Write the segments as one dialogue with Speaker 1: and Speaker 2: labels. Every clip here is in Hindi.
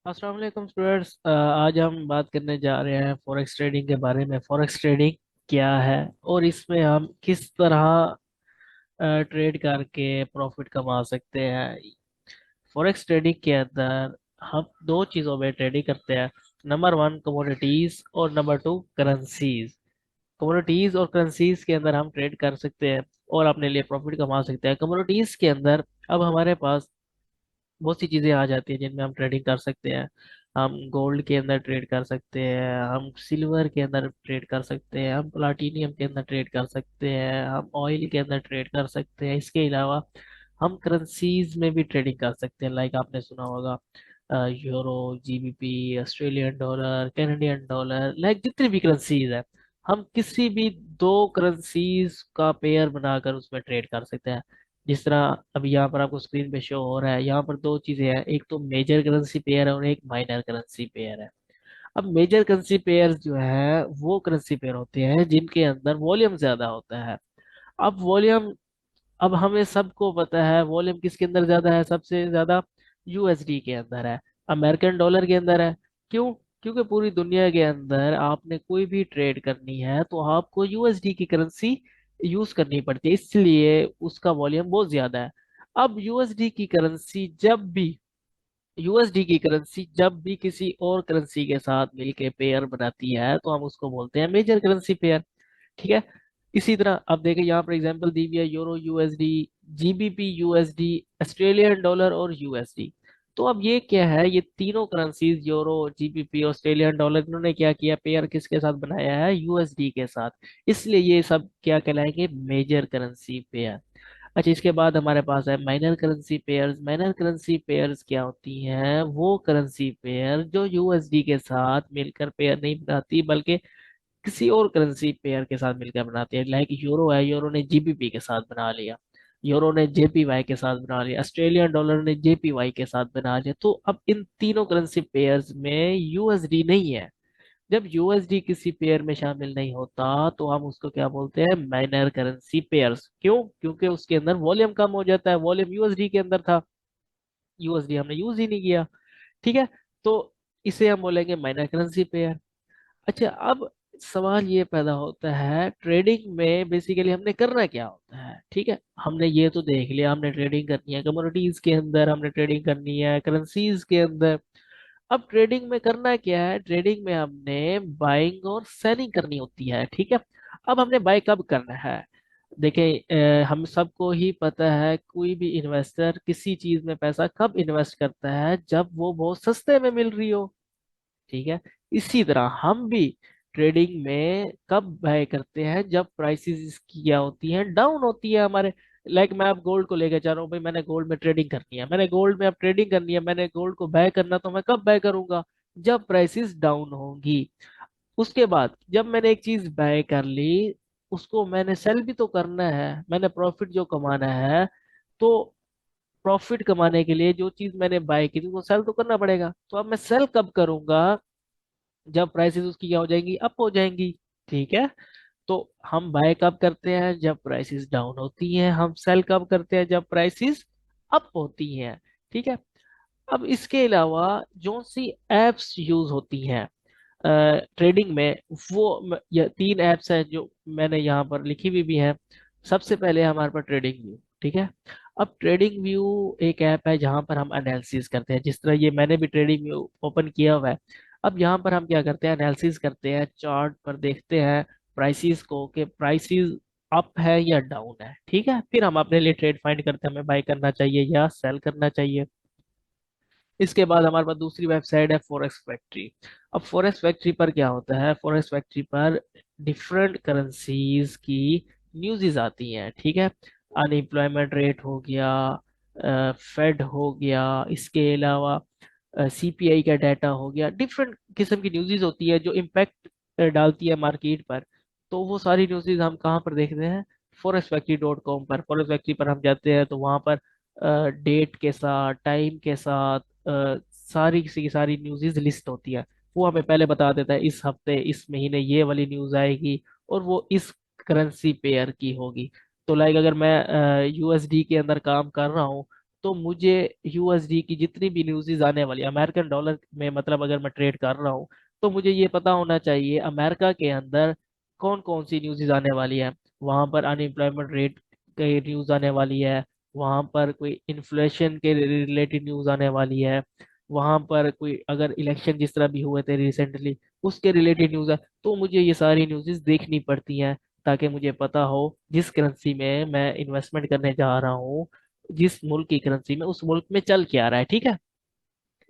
Speaker 1: अस्सलाम वालेकुम स्टूडेंट्स। आज हम बात करने जा रहे हैं फॉरेक्स ट्रेडिंग के बारे में। फॉरेक्स ट्रेडिंग क्या है और इसमें हम किस तरह ट्रेड करके प्रॉफिट कमा सकते हैं। फॉरेक्स ट्रेडिंग के अंदर हम दो चीज़ों में ट्रेडिंग करते हैं। नंबर वन कमोडिटीज और नंबर टू करेंसीज। कमोडिटीज और करेंसीज के अंदर हम ट्रेड कर सकते हैं और अपने लिए प्रॉफिट कमा सकते हैं। कमोडिटीज के अंदर अब हमारे पास बहुत सी चीजें आ जाती हैं जिनमें हम ट्रेडिंग कर सकते हैं। हम गोल्ड के अंदर ट्रेड कर सकते हैं, हम सिल्वर के अंदर ट्रेड कर सकते हैं, हम प्लाटिनियम के अंदर ट्रेड कर सकते हैं, हम ऑयल के अंदर ट्रेड कर सकते हैं। इसके अलावा हम करेंसीज में भी ट्रेडिंग कर सकते हैं। लाइक आपने सुना होगा euro, GBP, Australian dollar, Canadian dollar, like जितनी भी करेंसीज है हम किसी भी दो करेंसीज का पेयर बनाकर उसमें ट्रेड कर सकते हैं। जिस तरह अभी यहाँ पर आपको स्क्रीन पे शो हो रहा है, यहाँ पर दो चीजें हैं, एक तो मेजर करेंसी पेयर है और एक माइनर करेंसी पेयर है। अब मेजर करेंसी पेयर जो है वो करेंसी पेयर होते हैं जिनके अंदर वॉल्यूम ज्यादा होता है। अब वॉल्यूम, अब हमें सबको पता है वॉल्यूम किसके अंदर ज्यादा है, सबसे ज्यादा यूएसडी के अंदर है, अमेरिकन डॉलर के अंदर है। क्यों? क्योंकि पूरी दुनिया के अंदर आपने कोई भी ट्रेड करनी है तो आपको यूएसडी की करेंसी यूज करनी पड़ती है, इसलिए उसका वॉल्यूम बहुत ज्यादा है। अब यूएसडी की करेंसी जब भी किसी और करेंसी के साथ मिलके पेयर बनाती है तो हम उसको बोलते हैं मेजर करेंसी पेयर। ठीक है। इसी तरह अब देखें, यहाँ पर एग्जांपल दी हुई है euro USD, GBP USD, Australian dollar और यूएसडी। तो अब ये क्या है, ये तीनों currencies euro, GBP, Australian dollar, इन्होंने क्या किया, पेयर किसके साथ बनाया है, यूएसडी के साथ। इसलिए ये सब क्या कहलाएंगे, मेजर करेंसी पेयर। अच्छा, इसके बाद हमारे पास है minor currency pairs. Minor currency pairs क्या होती हैं, वो करेंसी पेयर जो यूएसडी के साथ मिलकर पेयर नहीं बनाती बल्कि किसी और करेंसी पेयर के साथ मिलकर बनाती है। लाइक यूरो है, यूरो ने जीबीपी के साथ बना लिया, यूरो ने जेपीवाई के साथ बना लिया, ऑस्ट्रेलियन डॉलर ने जेपीवाई के साथ बना लिया। तो अब इन तीनों करेंसी पेयर्स में यूएसडी नहीं है। जब यूएसडी किसी पेयर में शामिल नहीं होता तो हम उसको क्या बोलते हैं, माइनर करेंसी पेयर्स। क्यों? क्योंकि उसके अंदर वॉल्यूम कम हो जाता है। वॉल्यूम यूएसडी के अंदर था, यूएसडी हमने यूज ही नहीं किया। ठीक है। तो इसे हम बोलेंगे माइनर करेंसी पेयर। अच्छा, अब सवाल ये पैदा होता है ट्रेडिंग में बेसिकली हमने करना क्या होता है। ठीक है, हमने ये तो देख लिया, हमने ट्रेडिंग करनी है कमोडिटीज के अंदर, हमने ट्रेडिंग करनी है करेंसीज के अंदर। अब ट्रेडिंग में करना क्या है, ट्रेडिंग में हमने बाइंग और सेलिंग करनी होती है। ठीक है। अब हमने बाय कब करना है, देखें हम सबको ही पता है कोई भी इन्वेस्टर किसी चीज में पैसा कब इन्वेस्ट करता है, जब वो बहुत सस्ते में मिल रही हो। ठीक है। इसी तरह हम भी ट्रेडिंग में कब बाय करते हैं, जब प्राइसेस इसकी क्या होती हैं, डाउन होती है हमारे। लाइक मैं अब गोल्ड को लेकर जा रहा हूँ, भाई मैंने गोल्ड में ट्रेडिंग करनी है, मैंने गोल्ड में अब ट्रेडिंग करनी है, मैंने गोल्ड को बाय करना, तो मैं कब बाय करूंगा, जब प्राइसेस डाउन होंगी। उसके बाद जब मैंने एक चीज बाय कर ली, उसको मैंने सेल भी तो करना है, मैंने प्रॉफिट जो कमाना है। तो प्रॉफिट कमाने के लिए जो चीज मैंने बाय की थी वो सेल तो करना पड़ेगा। तो अब मैं सेल कब करूंगा, जब प्राइसेस उसकी क्या हो जाएंगी, अप हो जाएंगी। ठीक है। तो हम बाय कब करते हैं, जब प्राइसेस डाउन होती हैं, हम सेल कब करते हैं, जब प्राइसेस अप होती हैं। ठीक है। अब इसके अलावा जो सी एप्स यूज होती हैं ट्रेडिंग में, ये तीन एप्स हैं जो मैंने यहाँ पर लिखी हुई भी हैं। सबसे पहले है हमारे पास ट्रेडिंग व्यू। ठीक है। अब ट्रेडिंग व्यू एक ऐप है जहाँ पर हम एनालिसिस करते हैं, जिस तरह ये मैंने भी ट्रेडिंग व्यू ओपन किया हुआ है। अब यहाँ पर हम क्या करते हैं, एनालिसिस करते हैं, चार्ट पर देखते हैं प्राइसेस को कि प्राइसेस अप है या डाउन है। ठीक है। फिर हम अपने लिए ट्रेड फाइंड करते हैं, हमें बाय करना चाहिए या सेल करना चाहिए। इसके बाद हमारे पास दूसरी वेबसाइट है फॉरेक्स फैक्ट्री। अब फॉरेक्स फैक्ट्री पर क्या होता है, फॉरेक्स फैक्ट्री पर डिफरेंट करेंसीज की न्यूज़ आती हैं। ठीक है। अनएम्प्लॉयमेंट रेट हो गया, फेड हो गया, इसके अलावा सीपीआई का डाटा हो गया, डिफरेंट किस्म की न्यूज़ होती है जो इम्पैक्ट डालती है मार्केट पर। तो वो सारी न्यूज़ हम कहाँ पर देखते हैं, forexfactory.com पर। फॉरेक्स फैक्ट्री पर हम जाते हैं तो वहाँ पर डेट के साथ, टाइम के साथ सारी की सारी न्यूज़ लिस्ट होती है। वो हमें पहले बता देता है इस हफ्ते इस महीने ये वाली न्यूज़ आएगी और वो इस करेंसी पेयर की होगी। तो लाइक अगर मैं यूएसडी के अंदर काम कर रहा हूँ तो मुझे यूएसडी की जितनी भी न्यूज़ आने वाली, अमेरिकन डॉलर में मतलब अगर मैं ट्रेड कर रहा हूँ, तो मुझे ये पता होना चाहिए अमेरिका के अंदर कौन कौन सी न्यूज़ आने वाली है। वहां पर अनएम्प्लॉयमेंट रेट की न्यूज़ आने वाली है, वहां पर कोई इन्फ्लेशन के रिलेटेड न्यूज़ आने वाली है, वहां पर कोई अगर इलेक्शन जिस तरह भी हुए थे रिसेंटली उसके रिलेटेड न्यूज़ है। तो मुझे ये सारी न्यूज़ देखनी पड़ती हैं ताकि मुझे पता हो जिस करेंसी में मैं इन्वेस्टमेंट करने जा रहा हूँ, जिस मुल्क की करेंसी में, उस मुल्क में चल क्या रहा है। ठीक है।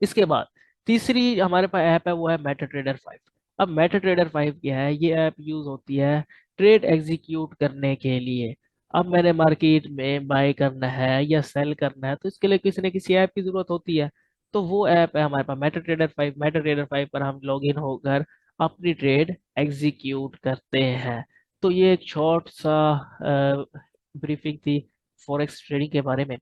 Speaker 1: इसके बाद तीसरी हमारे पास ऐप है, वो है मेटा ट्रेडर 5। अब मेटा ट्रेडर 5 क्या है, ये ऐप यूज होती है ट्रेड एग्जीक्यूट करने के लिए। अब मैंने मार्केट में बाय करना है या सेल करना है तो इसके लिए किसी न किसी ऐप की जरूरत होती है। तो वो ऐप है हमारे पास मेटा ट्रेडर 5। मेटा ट्रेडर 5 पर हम लॉग इन होकर अपनी ट्रेड एग्जीक्यूट करते हैं। तो ये एक शॉर्ट सा ब्रीफिंग थी फॉरेक्स ट्रेडिंग के बारे में।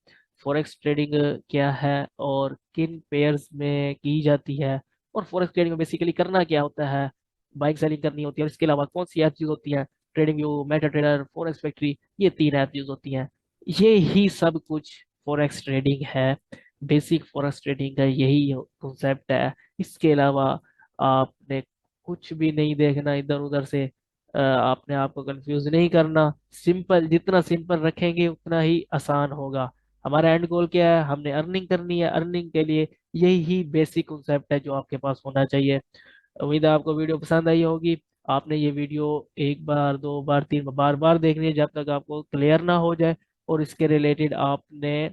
Speaker 1: फॉरेक्स ट्रेडिंग क्या है और किन पेयर्स में की जाती है, और फॉरेक्स ट्रेडिंग में बेसिकली करना क्या होता है, बाइंग सेलिंग करनी होती है, और इसके अलावा कौन सी ऐप्स यूज होती हैं, trading view, Meta trader, forex factory, ये 3 ऐप यूज होती हैं। ये ही सब कुछ फॉरेक्स ट्रेडिंग है। बेसिक फॉरेक्स ट्रेडिंग का यही कॉन्सेप्ट है। इसके अलावा आपने कुछ भी नहीं देखना इधर उधर से, आपने आप को कंफ्यूज नहीं करना। सिंपल, जितना सिंपल रखेंगे उतना ही आसान होगा। हमारा एंड गोल क्या है, हमने अर्निंग करनी है। अर्निंग के लिए यही बेसिक कॉन्सेप्ट है जो आपके पास होना चाहिए। उम्मीद है आपको वीडियो पसंद आई होगी। आपने ये वीडियो एक बार, दो बार, तीन बार, बार बार देखनी है जब तक आपको क्लियर ना हो जाए। और इसके रिलेटेड आपने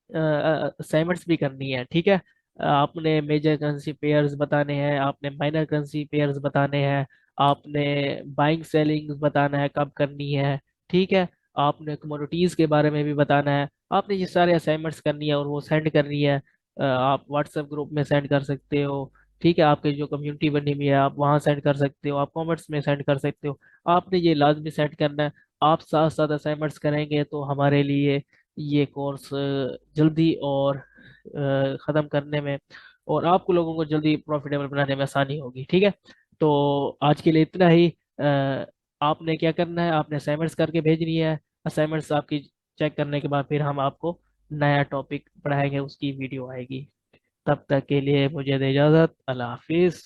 Speaker 1: असाइनमेंट्स भी करनी है। ठीक है। आपने मेजर करेंसी पेयर्स बताने हैं, आपने माइनर करेंसी पेयर्स बताने हैं, आपने बाइंग सेलिंग बताना है कब करनी है। ठीक है। आपने कमोडिटीज के बारे में भी बताना है। आपने ये सारे असाइनमेंट्स करनी है और वो सेंड करनी है। आप व्हाट्सएप ग्रुप में सेंड कर सकते हो। ठीक है। आपके जो कम्युनिटी बनी हुई है आप वहाँ सेंड कर सकते हो, आप कमेंट्स में सेंड कर सकते हो। आपने ये लाजमी सेंड करना है। आप साथ साथ असाइनमेंट्स करेंगे तो हमारे लिए ये कोर्स जल्दी और ख़त्म करने में और आपको लोगों को जल्दी प्रॉफिटेबल बनाने में आसानी होगी। ठीक है। तो आज के लिए इतना ही। आपने क्या करना है, आपने असाइनमेंट्स करके भेजनी है। असाइनमेंट्स आपकी चेक करने के बाद फिर हम आपको नया टॉपिक पढ़ाएंगे, उसकी वीडियो आएगी। तब तक के लिए मुझे दे इजाज़त। अल्लाह हाफिज़।